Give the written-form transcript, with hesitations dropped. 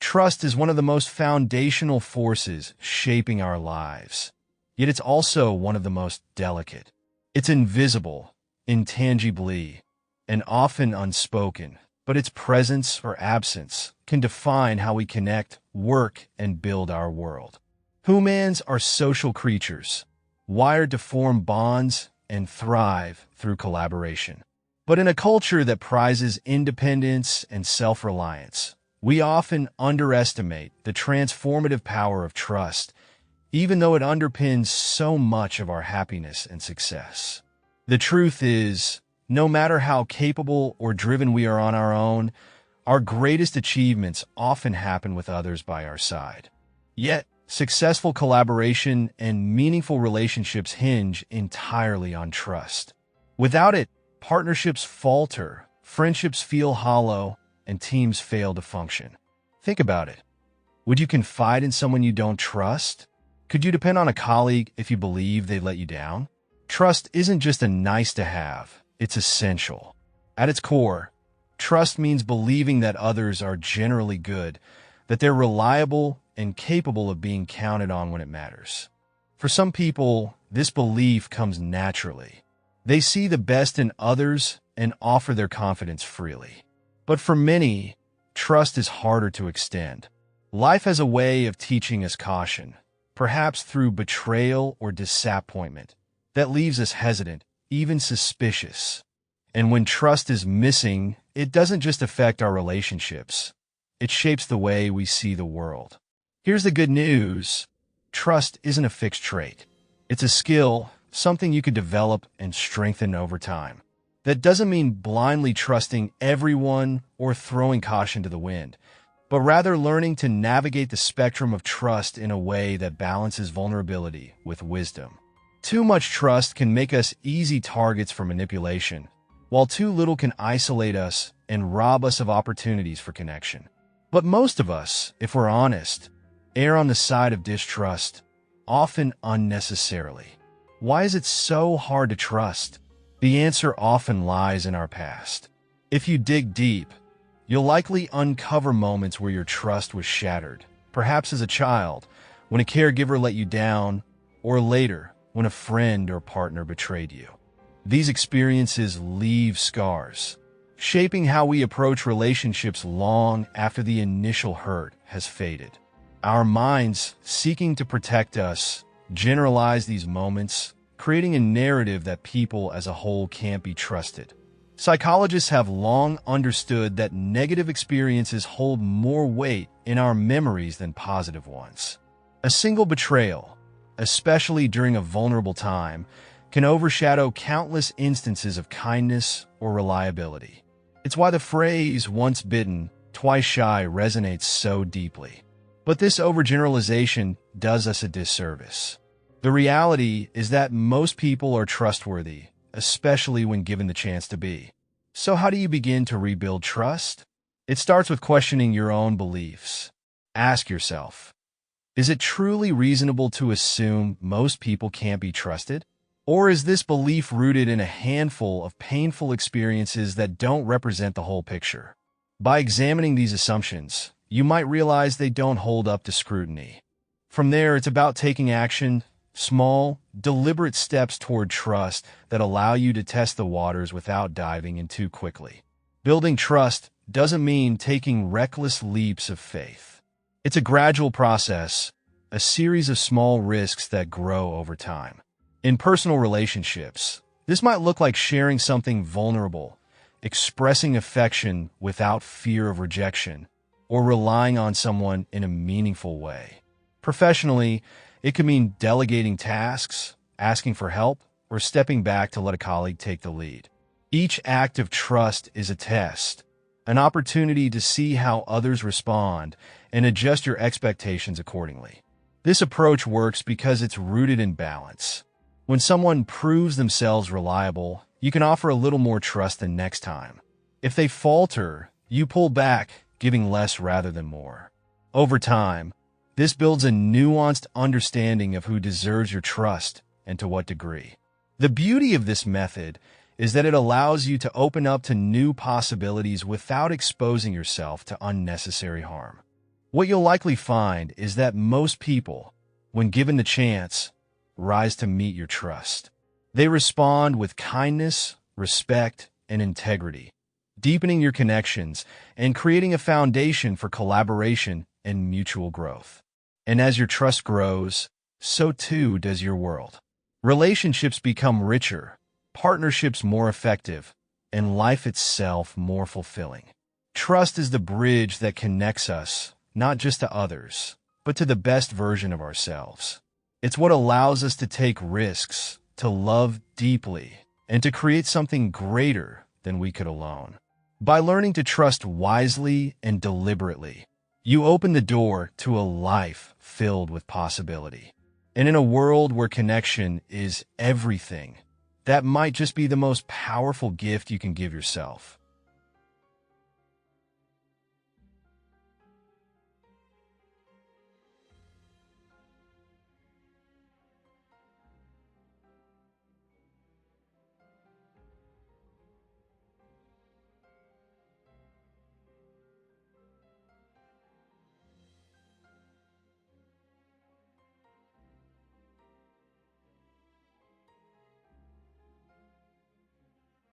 Trust is one of the most foundational forces shaping our lives. Yet it's also one of the most delicate. It's invisible, intangibly, and often unspoken, but its presence or absence can define how we connect, work, and build our world. Humans are social creatures, wired to form bonds and thrive through collaboration. But in a culture that prizes independence and self-reliance, we often underestimate the transformative power of trust, even though it underpins so much of our happiness and success. The truth is, no matter how capable or driven we are on our own, our greatest achievements often happen with others by our side. Yet, successful collaboration and meaningful relationships hinge entirely on trust. Without it, partnerships falter, friendships feel hollow, and teams fail to function. Think about it. Would you confide in someone you don't trust? Could you depend on a colleague if you believe they let you down? Trust isn't just a nice-to-have, it's essential. At its core, trust means believing that others are generally good, that they're reliable and capable of being counted on when it matters. For some people, this belief comes naturally. They see the best in others and offer their confidence freely. But for many, trust is harder to extend. Life has a way of teaching us caution, perhaps through betrayal or disappointment, that leaves us hesitant, even suspicious. And when trust is missing, it doesn't just affect our relationships. It shapes the way we see the world. Here's the good news. Trust isn't a fixed trait. It's a skill, something you could develop and strengthen over time. That doesn't mean blindly trusting everyone or throwing caution to the wind, but rather learning to navigate the spectrum of trust in a way that balances vulnerability with wisdom. Too much trust can make us easy targets for manipulation, while too little can isolate us and rob us of opportunities for connection. But most of us, if we're honest, err on the side of distrust, often unnecessarily. Why is it so hard to trust? The answer often lies in our past. If you dig deep, you'll likely uncover moments where your trust was shattered, perhaps as a child, when a caregiver let you down, or later, when a friend or partner betrayed you. These experiences leave scars, shaping how we approach relationships long after the initial hurt has faded. Our minds, seeking to protect us, generalize these moments, creating a narrative that people as a whole can't be trusted. Psychologists have long understood that negative experiences hold more weight in our memories than positive ones. A single betrayal, especially during a vulnerable time, can overshadow countless instances of kindness or reliability. It's why the phrase, "once bitten, twice shy," resonates so deeply. But this overgeneralization does us a disservice. The reality is that most people are trustworthy, especially when given the chance to be. So how do you begin to rebuild trust? It starts with questioning your own beliefs. Ask yourself, is it truly reasonable to assume most people can't be trusted? Or is this belief rooted in a handful of painful experiences that don't represent the whole picture? By examining these assumptions, you might realize they don't hold up to scrutiny. From there, it's about taking action, small, deliberate steps toward trust that allow you to test the waters without diving in too quickly. Building trust doesn't mean taking reckless leaps of faith. It's a gradual process, a series of small risks that grow over time. In personal relationships, this might look like sharing something vulnerable, expressing affection without fear of rejection, or relying on someone in a meaningful way. Professionally, it could mean delegating tasks, asking for help, or stepping back to let a colleague take the lead. Each act of trust is a test, an opportunity to see how others respond and adjust your expectations accordingly. This approach works because it's rooted in balance. When someone proves themselves reliable, you can offer a little more trust than next time. If they falter, you pull back, giving less rather than more. Over time, this builds a nuanced understanding of who deserves your trust and to what degree. The beauty of this method is that it allows you to open up to new possibilities without exposing yourself to unnecessary harm. What you'll likely find is that most people, when given the chance, rise to meet your trust. They respond with kindness, respect, and integrity, deepening your connections and creating a foundation for collaboration and mutual growth. And as your trust grows, so too does your world. Relationships become richer, partnerships more effective, and life itself more fulfilling. Trust is the bridge that connects us, not just to others, but to the best version of ourselves. It's what allows us to take risks, to love deeply, and to create something greater than we could alone. By learning to trust wisely and deliberately, you open the door to a life filled with possibility. And in a world where connection is everything, that might just be the most powerful gift you can give yourself.